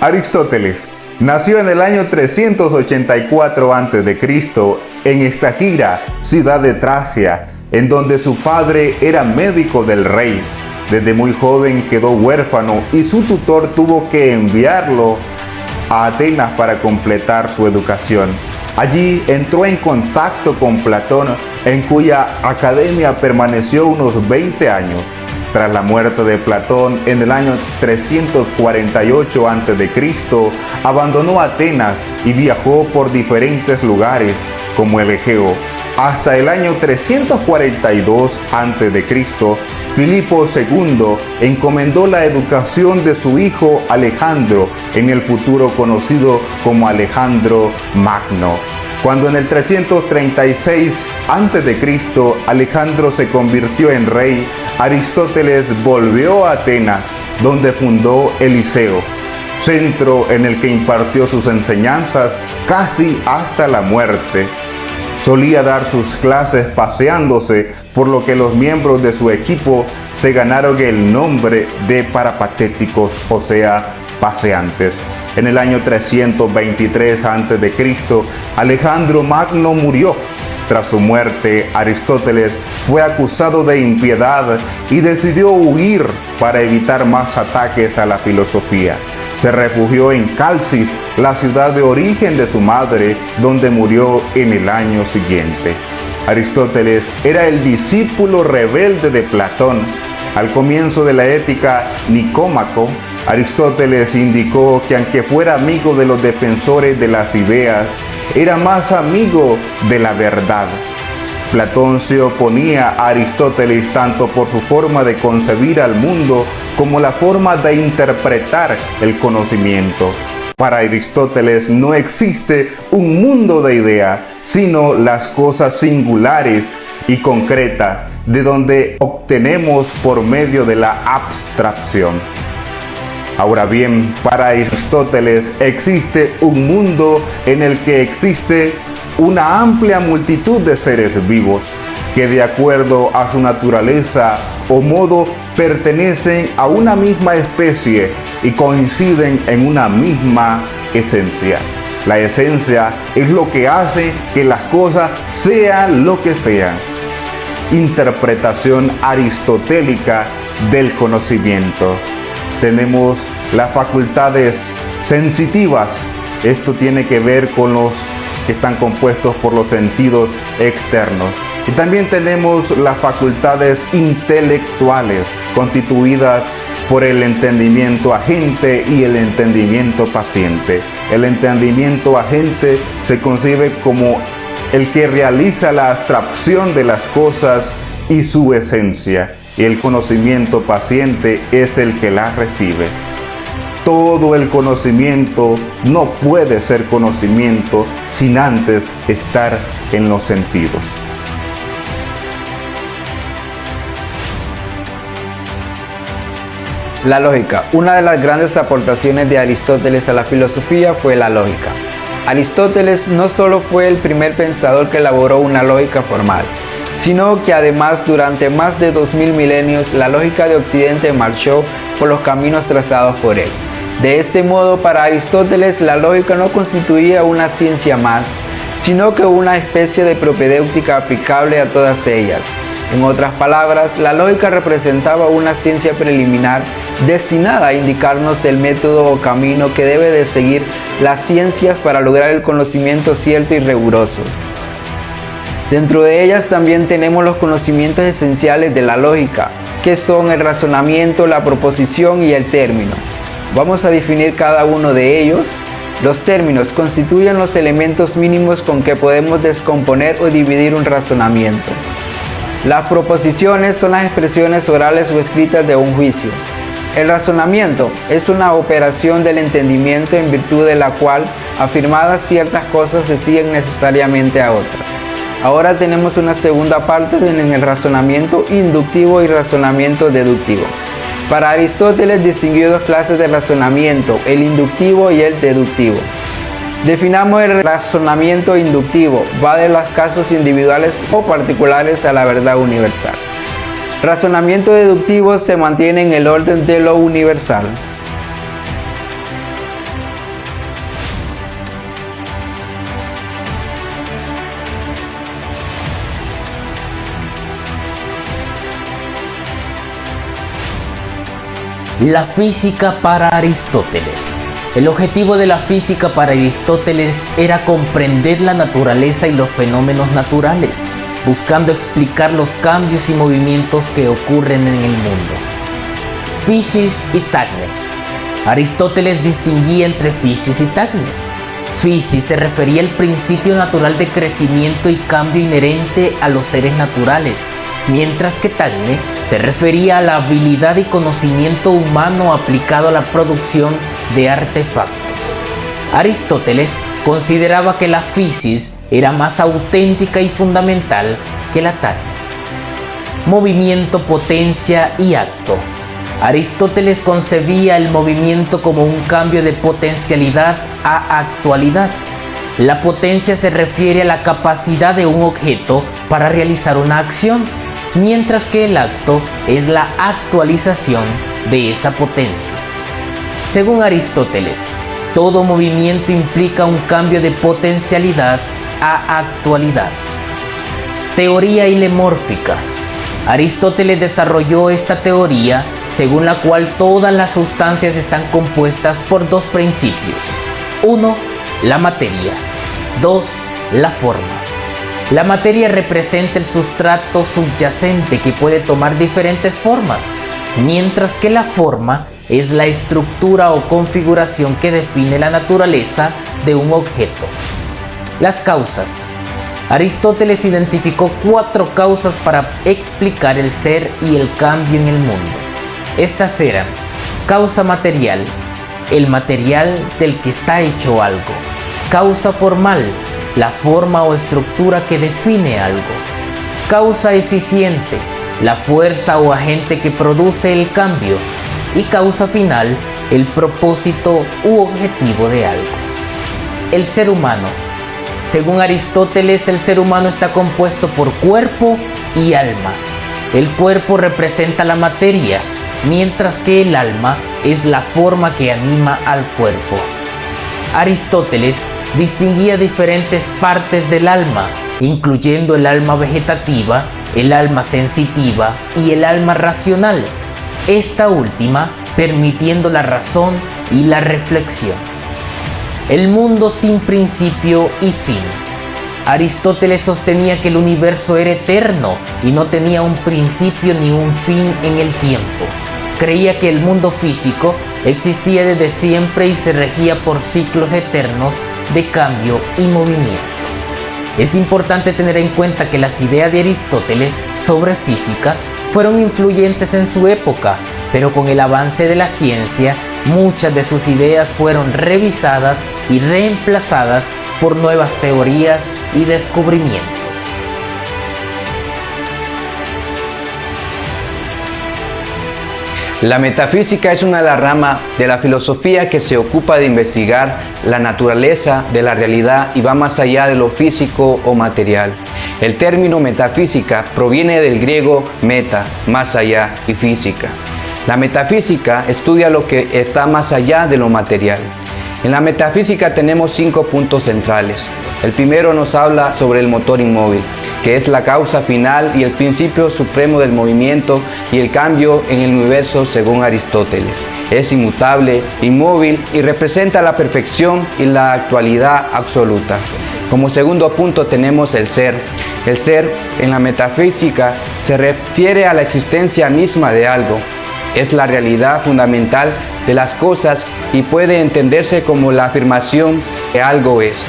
Aristóteles nació en el año 384 a.C. en Estagira, ciudad de Tracia, en donde su padre era médico del rey. Desde muy joven quedó huérfano y su tutor tuvo que enviarlo a Atenas para completar su educación. Allí entró en contacto con Platón, en cuya academia permaneció unos 20 años. Tras la muerte de Platón en el año 348 a.C., abandonó Atenas y viajó por diferentes lugares, como el Egeo. Hasta el año 342 a.C., Filipo II encomendó la educación de su hijo Alejandro, en el futuro conocido como Alejandro Magno. Cuando en el 336 a.C. Alejandro se convirtió en rey, Aristóteles volvió a Atenas, donde fundó el Liceo, centro en el que impartió sus enseñanzas casi hasta la muerte. Solía dar sus clases paseándose, por lo que los miembros de su equipo se ganaron el nombre de parapatéticos, o sea, paseantes. En el año 323 a.C., Alejandro Magno murió. Tras su muerte, Aristóteles fue acusado de impiedad y decidió huir para evitar más ataques a la filosofía. Se refugió en Calcis, la ciudad de origen de su madre, donde murió en el año siguiente. Aristóteles era el discípulo rebelde de Platón. Al comienzo de la Ética Nicómaco, Aristóteles indicó que aunque fuera amigo de los defensores de las ideas, era más amigo de la verdad. Platón se oponía a Aristóteles tanto por su forma de concebir al mundo como la forma de interpretar el conocimiento. Para Aristóteles no existe un mundo de ideas, sino las cosas singulares y concretas, de donde obtenemos por medio de la abstracción. Ahora bien, para Aristóteles existe un mundo en el que existe una amplia multitud de seres vivos que, de acuerdo a su naturaleza o modo, pertenecen a una misma especie y coinciden en una misma esencia. La esencia es lo que hace que las cosas sean lo que sean. Interpretación aristotélica del conocimiento. Tenemos las facultades sensitivas. Esto tiene que ver con los que están compuestos por los sentidos externos. Y también tenemos las facultades intelectuales, constituidas por el entendimiento agente y el entendimiento paciente. El entendimiento agente se concibe como el que realiza la abstracción de las cosas y su esencia, y el conocimiento paciente es el que las recibe. Todo el conocimiento no puede ser conocimiento sin antes estar en los sentidos. La lógica. Una de las grandes aportaciones de Aristóteles a la filosofía fue la lógica. Aristóteles no solo fue el primer pensador que elaboró una lógica formal, sino que además durante más de 2000 milenios la lógica de Occidente marchó por los caminos trazados por él. De este modo, para Aristóteles la lógica no constituía una ciencia más, sino que una especie de propedéutica aplicable a todas ellas. En otras palabras, la lógica representaba una ciencia preliminar destinada a indicarnos el método o camino que debe de seguir las ciencias para lograr el conocimiento cierto y riguroso. Dentro de ellas también tenemos los conocimientos esenciales de la lógica, que son el razonamiento, la proposición y el término. Vamos a definir cada uno de ellos. Los términos constituyen los elementos mínimos con que podemos descomponer o dividir un razonamiento. Las proposiciones son las expresiones orales o escritas de un juicio. El razonamiento es una operación del entendimiento en virtud de la cual afirmadas ciertas cosas se siguen necesariamente a otras. Ahora tenemos una segunda parte en el razonamiento inductivo y razonamiento deductivo. Para Aristóteles distinguió dos clases de razonamiento, el inductivo y el deductivo. Definamos el razonamiento inductivo, va de los casos individuales o particulares a la verdad universal. Razonamiento deductivo se mantiene en el orden de lo universal. La física para Aristóteles. El objetivo de la física para Aristóteles era comprender la naturaleza y los fenómenos naturales, buscando explicar los cambios y movimientos que ocurren en el mundo. Physis y Tacne. Aristóteles distinguía entre physis y tacne. Physis se refería al principio natural de crecimiento y cambio inherente a los seres naturales, mientras que tacne se refería a la habilidad y conocimiento humano aplicado a la producción de artefactos. Aristóteles consideraba que la physis era más auténtica y fundamental que la tacne. Movimiento, potencia y acto. Aristóteles concebía el movimiento como un cambio de potencialidad a actualidad. La potencia se refiere a la capacidad de un objeto para realizar una acción, mientras que el acto es la actualización de esa potencia. Según Aristóteles, todo movimiento implica un cambio de potencialidad a actualidad. Teoría hilemórfica. Aristóteles desarrolló esta teoría según la cual todas las sustancias están compuestas por dos principios. 1. La materia. 2. La forma. La materia representa el sustrato subyacente que puede tomar diferentes formas, mientras que la forma es la estructura o configuración que define la naturaleza de un objeto. Las causas. Aristóteles identificó 4 causas para explicar el ser y el cambio en el mundo. Estas eran: causa material, el material del que está hecho algo; causa formal, la forma o estructura que define algo; causa eficiente, la fuerza o agente que produce el cambio; y causa final, el propósito u objetivo de algo. El ser humano. Según Aristóteles, el ser humano está compuesto por cuerpo y alma. El cuerpo representa la materia, mientras que el alma es la forma que anima al cuerpo. Aristóteles distinguía diferentes partes del alma, incluyendo el alma vegetativa, el alma sensitiva y el alma racional, esta última permitiendo la razón y la reflexión. El mundo sin principio y fin. Aristóteles sostenía que el universo era eterno y no tenía un principio ni un fin en el tiempo. Creía que el mundo físico existía desde siempre y se regía por ciclos eternos de cambio y movimiento. Es importante tener en cuenta que las ideas de Aristóteles sobre física fueron influyentes en su época, pero con el avance de la ciencia, muchas de sus ideas fueron revisadas y reemplazadas por nuevas teorías y descubrimientos. La metafísica es una de las ramas de la filosofía que se ocupa de investigar la naturaleza de la realidad y va más allá de lo físico o material. El término metafísica proviene del griego meta, más allá, y física. La metafísica estudia lo que está más allá de lo material. En la metafísica tenemos 5 puntos centrales. El primero nos habla sobre el motor inmóvil, que es la causa final y el principio supremo del movimiento y el cambio en el universo según Aristóteles. Es inmutable, inmóvil y representa la perfección y la actualidad absoluta. Como segundo punto tenemos el ser. El ser en la metafísica se refiere a la existencia misma de algo. Es la realidad fundamental de las cosas y puede entenderse como la afirmación que algo es.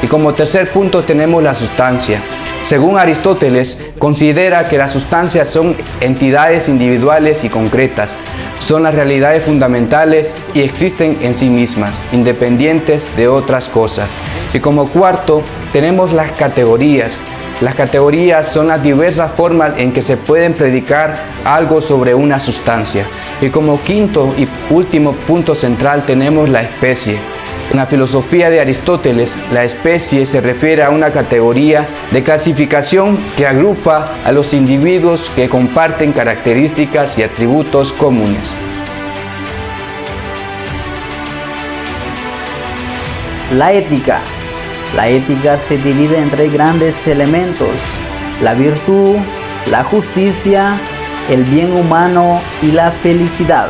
Y como tercer punto tenemos la sustancia. Según Aristóteles, considera que las sustancias son entidades individuales y concretas. Son las realidades fundamentales y existen en sí mismas, independientes de otras cosas. Y como cuarto, tenemos las categorías. Las categorías son las diversas formas en que se pueden predicar algo sobre una sustancia. Y como quinto y último punto central tenemos la especie. En la filosofía de Aristóteles, la especie se refiere a una categoría de clasificación que agrupa a los individuos que comparten características y atributos comunes. La ética. La ética se divide en 3 grandes elementos: la virtud, la justicia, el bien humano y la felicidad.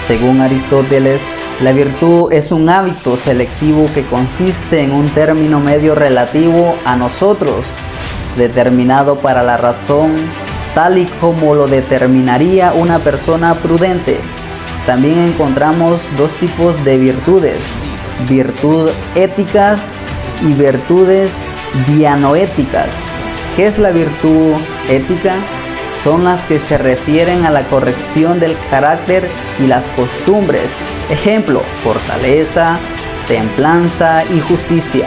Según Aristóteles, la virtud es un hábito selectivo que consiste en un término medio relativo a nosotros, determinado para la razón, tal y como lo determinaría una persona prudente. También encontramos dos tipos de virtudes: virtud éticas y virtudes dianoéticas. ¿Qué es la virtud ética? Son las que se refieren a la corrección del carácter y las costumbres. Ejemplo: fortaleza, templanza y justicia.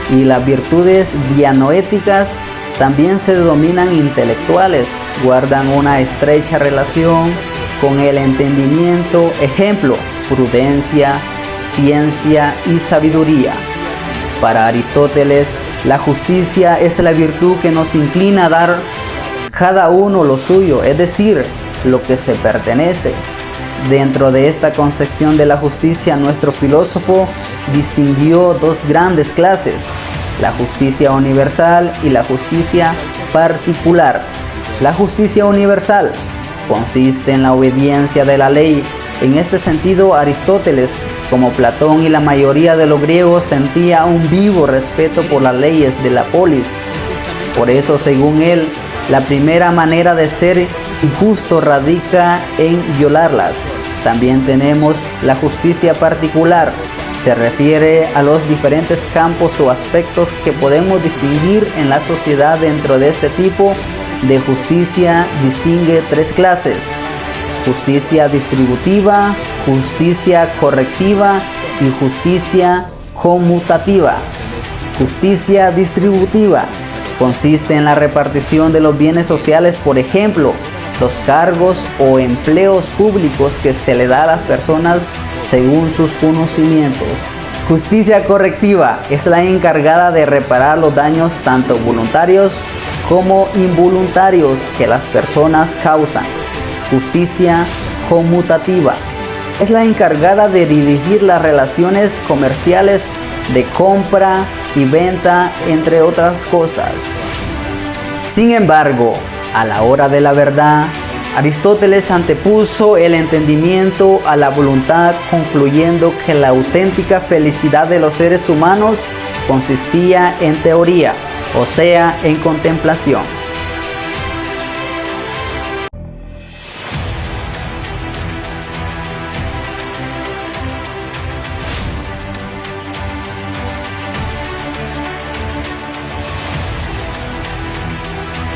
Y las virtudes dianoéticas también se denominan intelectuales, guardan una estrecha relación con el entendimiento. Ejemplo: prudencia, ciencia y sabiduría. Para Aristóteles, la justicia es la virtud que nos inclina a dar cada uno lo suyo, es decir, lo que se pertenece. Dentro de esta concepción de la justicia, nuestro filósofo distinguió dos grandes clases: la justicia universal y la justicia particular. La justicia universal consiste en la obediencia de la ley. En este sentido, Aristóteles, como Platón y la mayoría de los griegos, sentía un vivo respeto por las leyes de la polis. Por eso, según él, la primera manera de ser injusto radica en violarlas. También tenemos la justicia particular. Se refiere a los diferentes campos o aspectos que podemos distinguir en la sociedad. Dentro de este tipo de justicia distingue tres clases: justicia distributiva, justicia correctiva y justicia conmutativa. Justicia distributiva consiste en la repartición de los bienes sociales, por ejemplo, los cargos o empleos públicos que se le da a las personas según sus conocimientos. Justicia correctiva es la encargada de reparar los daños tanto voluntarios como involuntarios que las personas causan. Justicia conmutativa es la encargada de dirigir las relaciones comerciales de compra y venta, entre otras cosas. Sin embargo, a la hora de la verdad, Aristóteles antepuso el entendimiento a la voluntad, concluyendo que la auténtica felicidad de los seres humanos consistía en teoría, o sea, en contemplación.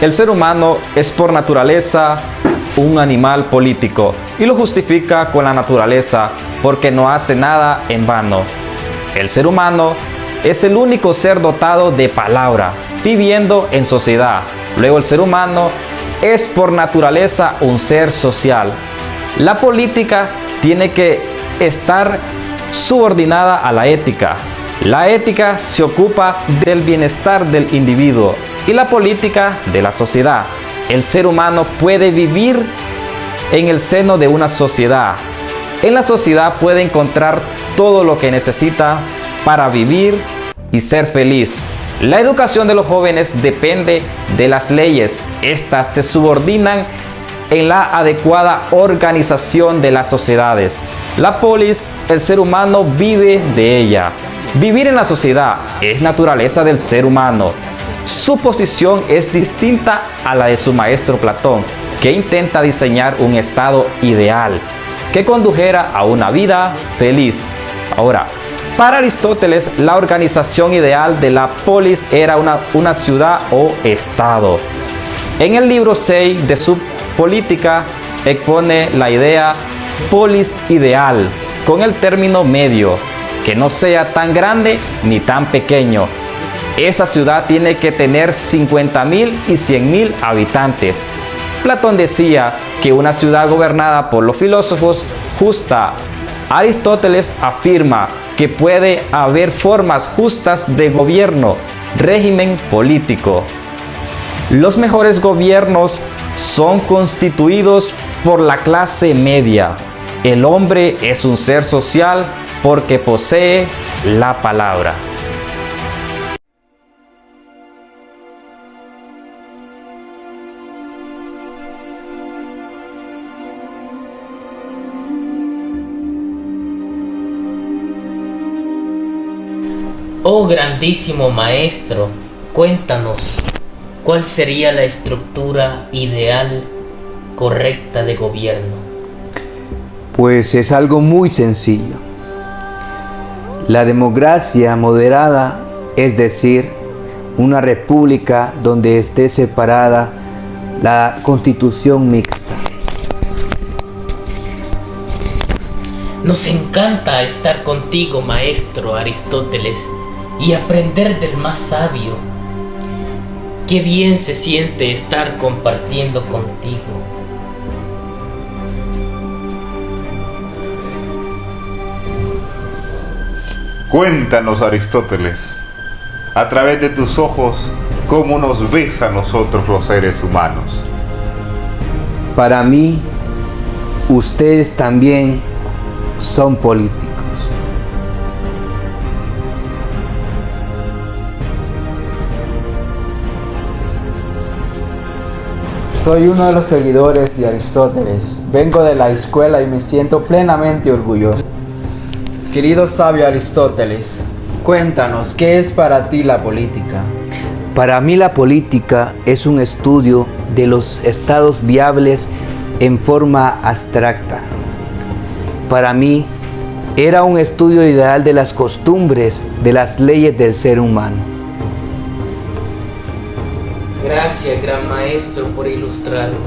El ser humano es por naturaleza un animal político y lo justifica con la naturaleza porque no hace nada en vano. El ser humano es el único ser dotado de palabra, viviendo en sociedad. Luego el ser humano es por naturaleza un ser social. La política tiene que estar subordinada a la ética. La ética se ocupa del bienestar del individuo y la política de la sociedad. El ser humano puede vivir en el seno de una sociedad. En la sociedad puede encontrar todo lo que necesita para vivir y ser feliz. La educación de los jóvenes depende de las leyes. Estas se subordinan en la adecuada organización de las sociedades. La polis, el ser humano vive de ella. Vivir en la sociedad es naturaleza del ser humano. Su posición es distinta a la de su maestro Platón, que intenta diseñar un estado ideal que condujera a una vida feliz. Ahora, para Aristóteles, la organización ideal de la polis era una ciudad o estado. En el libro 6 de su Política expone la idea polis ideal con el término medio, que no sea tan grande ni tan pequeño. Esa ciudad tiene que tener 50.000 y 100.000 habitantes. Platón decía que una ciudad gobernada por los filósofos justa. Aristóteles afirma que puede haber formas justas de gobierno, régimen político. Los mejores gobiernos son constituidos por la clase media. El hombre es un ser social porque posee la palabra. Oh grandísimo maestro, cuéntanos, ¿cuál sería la estructura ideal correcta de gobierno? Pues es algo muy sencillo. La democracia moderada, es decir, una república donde esté separada la constitución mixta. Nos encanta estar contigo, maestro Aristóteles, y aprender del más sabio. Qué bien se siente estar compartiendo contigo. Cuéntanos, Aristóteles, a través de tus ojos, cómo nos ves a nosotros los seres humanos. Para mí, ustedes también son políticos. Soy uno de los seguidores de Aristóteles. Vengo de la escuela y me siento plenamente orgulloso. Querido sabio Aristóteles, cuéntanos, ¿qué es para ti la política? Para mí la política es un estudio de los estados viables en forma abstracta. Para mí era un estudio ideal de las costumbres, de las leyes del ser humano. Gracias, gran maestro, por ilustrarnos.